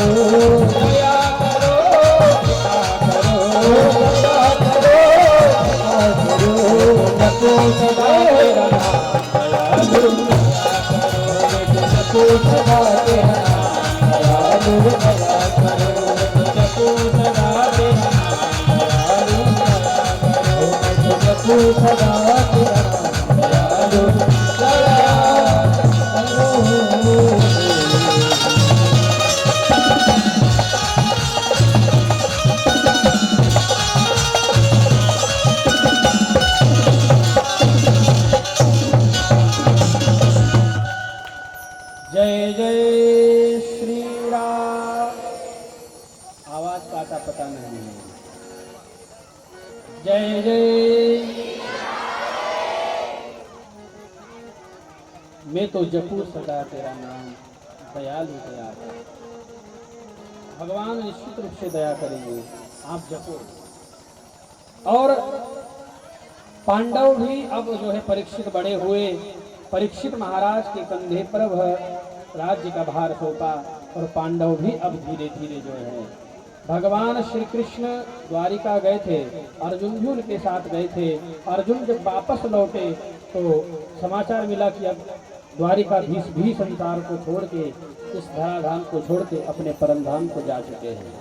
दया करो कृपा करो दया करो कृपा करो जपो सदा तेरा नाम दयालु दया करो जपो सदा तेरा नाम दयालु दया करो जपो सदा तेरा नाम दयालु दया करो जपो सदा तेरा नाम दयालु दया करो। जय जय श्री राम। आवाज का आता पता नहीं है। जय जय। मैं तो जपू सदा तेरा नाम दयालु दया कर। भगवान निश्चित रूप से दया करेंगे, आप जपो। और पांडव भी अब जो है परीक्षित बड़े हुए, परीक्षित महाराज के कंधे पर वह राज्य का भार सौंपा और पांडव भी अब धीरे धीरे जो है भगवान श्री कृष्ण द्वारिका गए थे, अर्जुन भी उनके साथ गए थे। अर्जुन जब वापस लौटे तो समाचार मिला कि अब द्वारिकाधीश भी संसार को छोड़ के, इस धराधाम को छोड़ के अपने परम धाम को जा चुके हैं।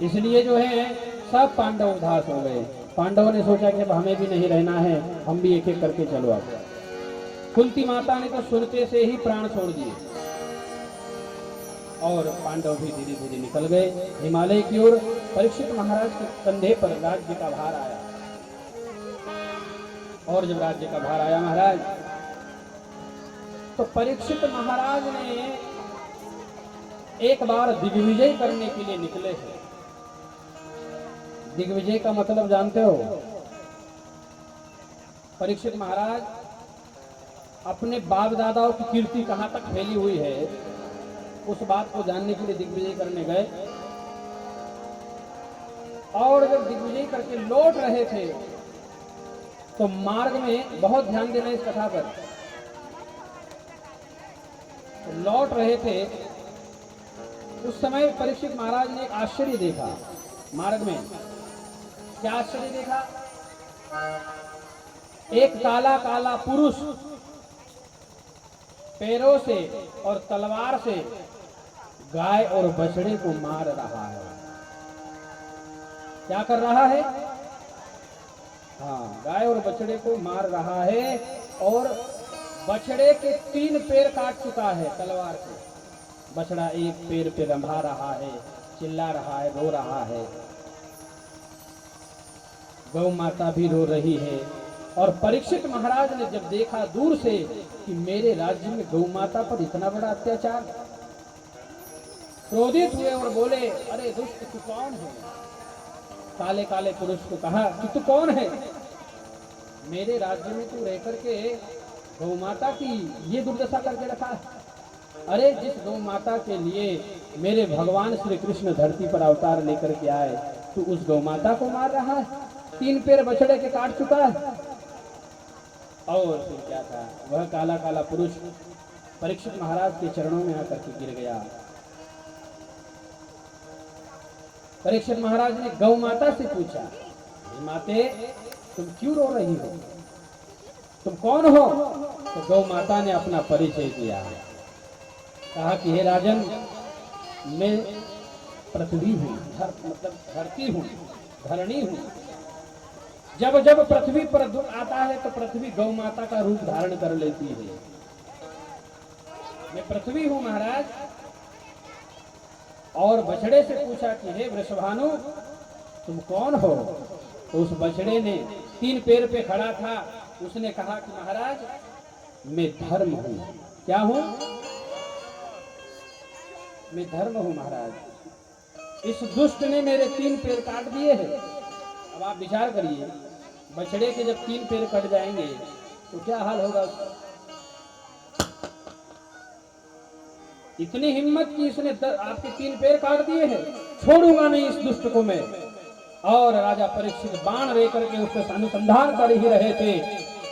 इसलिए जो है सब पांडव उदास हो गए। पांडवों ने सोचा कि अब हमें भी नहीं रहना है, हम भी एक एक करके चलो। अब कुंती माता ने तो सुनते से ही प्राण छोड़ दिए और पांडव भी धीरे धीरे निकल गए हिमालय की ओर। परीक्षित महाराज के कंधे पर राज्य का भार आया और जब राज्य का भार आया महाराज, तो परीक्षित महाराज ने एक बार दिग्विजय करने के लिए निकले थे। दिग्विजय का मतलब जानते हो? परीक्षित महाराज अपने बाप दादाओं की कीर्ति कहां तक फैली हुई है, उस बात को जानने के लिए दिग्विजय करने गए। और जब दिग्विजय करके लौट रहे थे तो मार्ग में, बहुत ध्यान देना इस कथा पर, तो लौट रहे थे उस समय परीक्षित महाराज ने एक आश्चर्य देखा मार्ग में। क्या आश्चर्य देखा? एक काला काला पुरुष पैरों से और तलवार से गाय और बछड़े को मार रहा है। क्या कर रहा है? हाँ, गाय और बछड़े को मार रहा है और बछड़े के 3 पैर काट चुका है तलवार से। बछड़ा एक पैर पे रंभा रहा है, चिल्ला रहा है, रो रहा है। गौ माता भी रो रही है। और परीक्षित महाराज ने जब देखा दूर से कि मेरे राज्य में गौ माता पर इतना बड़ा अत्याचार, क्रोधित हुए और बोले, अरे दुष्ट तू कौन है? काले काले पुरुष को कहा कि तू कौन है? मेरे राज्य में तू रह करके गौ माता की ये दुर्दशा करके रखा है। अरे जिस गौ माता के लिए मेरे भगवान श्री कृष्ण धरती पर अवतार लेकर के आए, तू उस गौ माता को मार रहा है। 3 पैर बछड़े के काट चुका है। और फिर क्या था? वह काला काला पुरुष परीक्षित महाराज के चरणों में आकर के गिर गया। परीक्षित महाराज ने गौ माता से पूछा, माते तुम क्यों रो रही हो? तुम कौन हो? तो गौ माता ने अपना परिचय दिया। कहा कि हे राजन, मैं पृथ्वी हूँ, मतलब धरती हूँ, धरणी हूँ। जब जब पृथ्वी पर दुख आता है तो पृथ्वी गौ माता का रूप धारण कर लेती है। मैं पृथ्वी हूँ महाराज। और बछड़े से पूछा कि हे वृषभानु तुम कौन हो? तो उस बछड़े ने 3 पैर पे खड़ा था, उसने कहा कि महाराज मैं धर्म हूँ। क्या हूँ? मैं धर्म हूँ महाराज। इस दुष्ट ने मेरे 3 पैर काट दिए हैं। अब आप विचार करिए, बछड़े के जब 3 पैर कट जाएंगे तो क्या हाल होगा उसका? इतनी हिम्मत की इसने आपके 3 पैर काट दिए हैं, छोड़ूंगा नहीं इस दुष्ट को मैं। और राजा परीक्षित बाण लेकर के उससे अनुसंधान कर ही रहे थे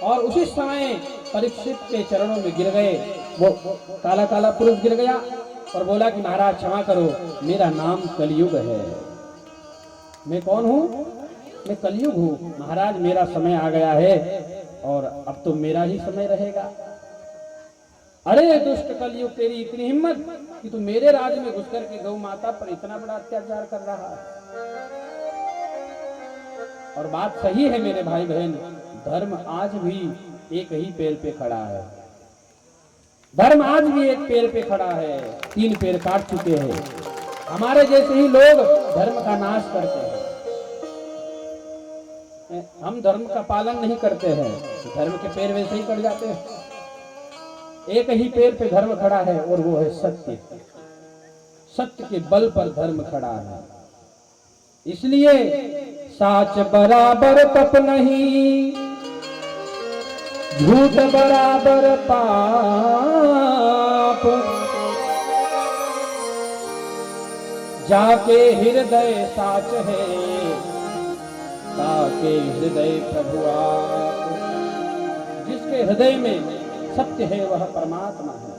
और उसी समय परीक्षित के चरणों में गिर गए। वो काला काला पुरुष गिर गया और बोला कि महाराज क्षमा करो, मेरा नाम कलयुग है। मैं कौन हूँ? मैं कलयुग हूँ महाराज, मेरा समय आ गया है और अब तो मेरा ही समय रहेगा। अरे दुष्ट कलयुग, तेरी इतनी हिम्मत कि तू मेरे राज में घुस करके गौ माता पर इतना बड़ा अत्याचार कर रहा है। और बात सही है मेरे भाई बहन, धर्म आज भी एक ही पैर पे खड़ा है। धर्म आज भी एक पैर पे खड़ा है, 3 पैर काट चुके हैं। हमारे जैसे ही लोग धर्म का नाश करते हैं। हम धर्म का पालन नहीं करते हैं, धर्म के पैर वैसे ही कट जाते हैं। एक ही पैर पे धर्म खड़ा है और वो है सत्य। सत्य के बल पर धर्म खड़ा है। इसलिए साच बराबर तप नहीं, झूठ बराबर पाप। जाके हृदय साच है, ताके हृदय प्रभु आप। जिसके हृदय में सत्य है वह परमात्मा है।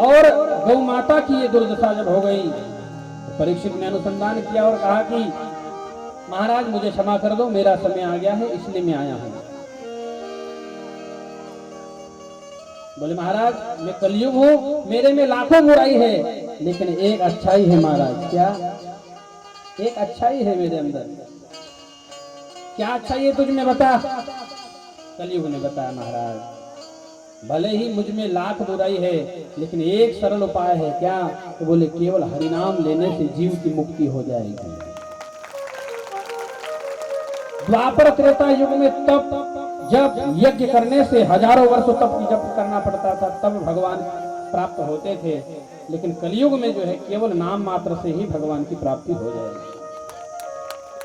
और गौ माता की ये दुर्दशा जब हो गई, तो परीक्षित ने अनुसंधान किया और कहा कि महाराज मुझे क्षमा कर दो, मेरा समय आ गया है, इसलिए मैं आया हूं। बोले महाराज मैं कलयुग हूं, मेरे में लाखों बुराई है, लेकिन एक अच्छाई है महाराज। क्या? एक अच्छाई है मेरे अंदर। क्या अच्छाई है तुझ में, बता। कलयुग ने बताया महाराज, भले ही मुझ में लाख बुराई है, लेकिन एक सरल उपाय है। क्या? तो बोले केवल हरिनाम लेने से जीव की मुक्ति हो जाएगी। द्वापर त्रेता युग में तप, जब यज्ञ करने से हजारों वर्षों तप की जप करना पड़ता था, तब भगवान प्राप्त होते थे। लेकिन कलयुग में जो है केवल नाम मात्र से ही भगवान की प्राप्ति हो जाएगी।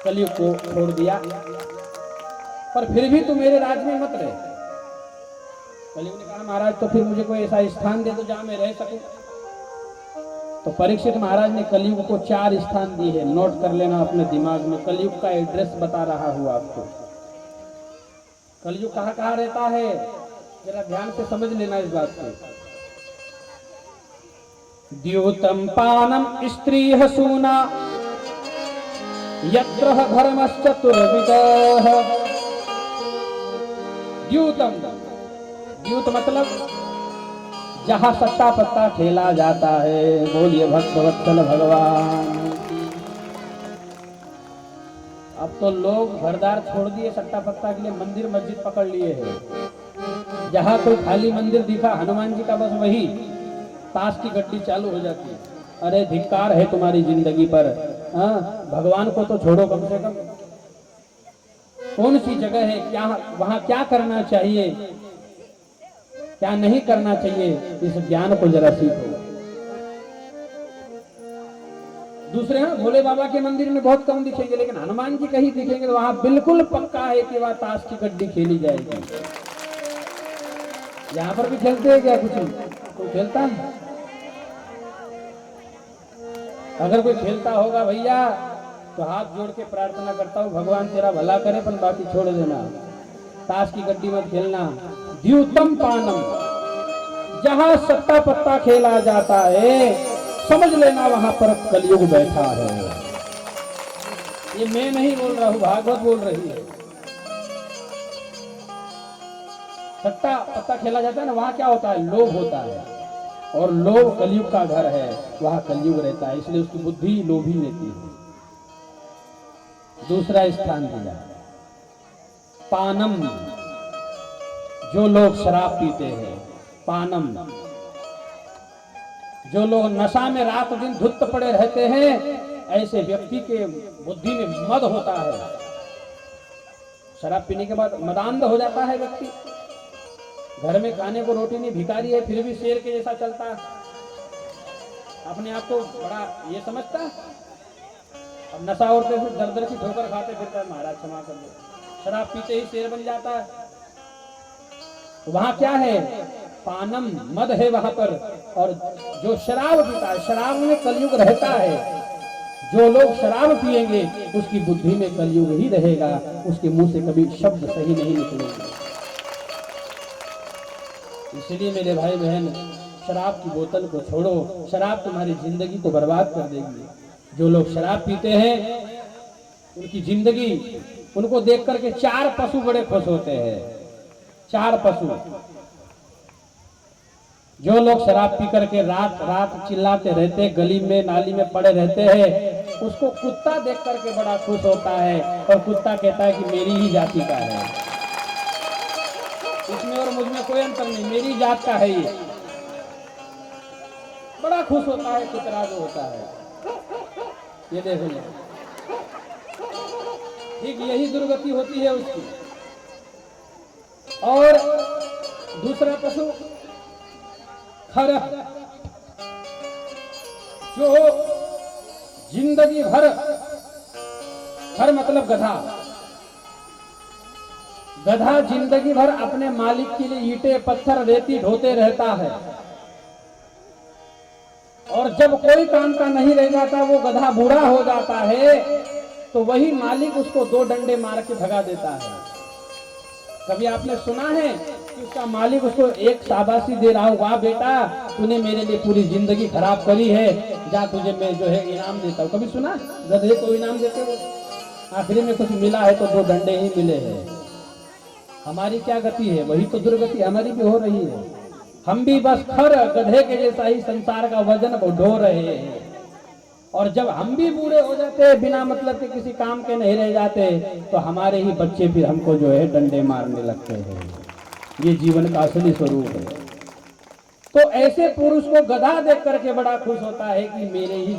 कलयुग को छोड़ दिया, पर फिर भी तू मेरे राज्य में मत रहे। कलयुग ने कहा महाराज तो फिर मुझे कोई ऐसा स्थान दे दो जहां मैं रह सकूं। तो परीक्षित महाराज ने कलयुग को 4 स्थान दिए हैं, नोट कर लेना अपने दिमाग में। कलयुग का एड्रेस बता रहा हूं आपको। कलयुग कहां कहां रहता है, जरा ध्यान से समझ लेना इस बात को। द्यूतम पानम स्त्री सूना, यत्र धर्मश्चतुर्विधः। द्यूतम, द्यूत मतलब जहां सट्टा पत्ता खेला जाता है। बोलिए भक्तवत्सल भगवान। अब तो लोग घरदार छोड़ दिए सट्टा पत्ता के लिए, मंदिर मस्जिद पकड़ लिए हैं। जहां कोई खाली मंदिर दिखा हनुमान जी का, बस वही ताश की गड्डी चालू हो जाती है। अरे धिक्कार है तुम्हारी जिंदगी पर। भगवान को तो छोड़ो कम से कम। कौन सी जगह है, क्या वहां क्या करना चाहिए, क्या नहीं करना चाहिए, इस ज्ञान को जरा सीखो। दूसरे भोले बाबा के मंदिर में बहुत कम दिखेंगे, लेकिन हनुमान जी कहीं दिखेंगे तो वहां बिल्कुल पक्का है कि वहां ताश की गड्डी खेली जाएगी। यहाँ पर भी खेलते हैं क्या? कुछ कोई खेलता है? अगर कोई खेलता होगा भैया तो हाथ जोड़ के प्रार्थना करता हूँ, भगवान तेरा भला करे, पर बाकी छोड़ देना, ताश की गड्डी मत खेलना। द्यूतम पानम, जहां सट्टा पत्ता खेला जाता है, समझ लेना वहां पर कलयुग बैठा है। ये मैं नहीं बोल रहा हूं, भागवत बोल रही है। सट्टा पत्ता खेला जाता है ना, वहां क्या होता है? लोभ होता है, और लोभ कलयुग का घर है, वहां कलयुग रहता है, इसलिए उसकी बुद्धि लोभी लेती है। दूसरा स्थान दिया पानम, जो लोग शराब पीते हैं। पानम, जो लोग नशा में रात दिन धुत पड़े रहते हैं, ऐसे व्यक्ति के बुद्धि में मद होता है। शराब पीने के बाद मदांध हो जाता है व्यक्ति। घर में खाने को रोटी नहीं, भिखारी है, फिर भी शेर के जैसा चलता है, अपने आप को बड़ा ये समझता है। अब नशा और दर दर की ठोकर खाते फिरता है, महाराज क्षमा कर दो। शराब पीते ही शेर बन जाता है। तो वहां क्या है? पानम, मद है वहां पर। और जो शराब पीता है, शराब में कलयुग रहता है। जो लोग शराब पिएंगे उसकी बुद्धि में कलयुग ही रहेगा, उसके मुंह से कभी शब्द सही नहीं निकलेंगे। इसलिए मेरे भाई बहन, शराब की बोतल को छोड़ो, शराब तुम्हारी जिंदगी को बर्बाद कर देगी। जो लोग शराब पीते हैं उनकी जिंदगी, उनको देख करके 4 पशु बड़े खुश होते हैं। 4 पशु, जो लोग शराब पी करके रात रात चिल्लाते रहते, गली में नाली में पड़े रहते हैं, उसको कुत्ता देख करके बड़ा खुश होता है और कुत्ता कहता है कि मेरी ही जाति का है, इसमें और मुझ में कोई अंतर नहीं, मेरी जात का है ये। बड़ा खुश होता है कुतरा जो होता है। ये देखो, ठीक यही दुर्गति होती है उसकी। और दूसरा पशु खर, जो जिंदगी भर, खर मतलब गधा, गधा जिंदगी भर अपने मालिक के लिए ईंटें पत्थर रेती ढोते रहता है, और जब कोई काम का नहीं रह जाता, वो गधा बूढ़ा हो जाता है, तो वही मालिक उसको 2 डंडे मार के भगा देता है। कभी आपने सुना है कि उसका मालिक उसको एक शाबाशी दे रहा हो, वाह बेटा तूने मेरे लिए पूरी जिंदगी खराब करी है, जा तुझे मैं जो है इनाम देता हूँ। कभी सुना गधे को इनाम देते हो? आखिरी में कुछ मिला है तो 2 डंडे ही मिले हैं। हमारी क्या गति है? वही तो दुर्गति हमारी भी हो रही है। हम भी बस खर गधे के जैसा ही संसार का वजन ढो रहे हैं, और जब हम भी बूढ़े हो जाते, बिना मतलब के किसी काम के नहीं रह जाते, तो हमारे ही बच्चे फिर हमको जो है डंडे मारने लगते हैं। ये जीवन का असली स्वरूप है। तो ऐसे पुरुष को गधा देख करके बड़ा खुश होता है कि मेरे ही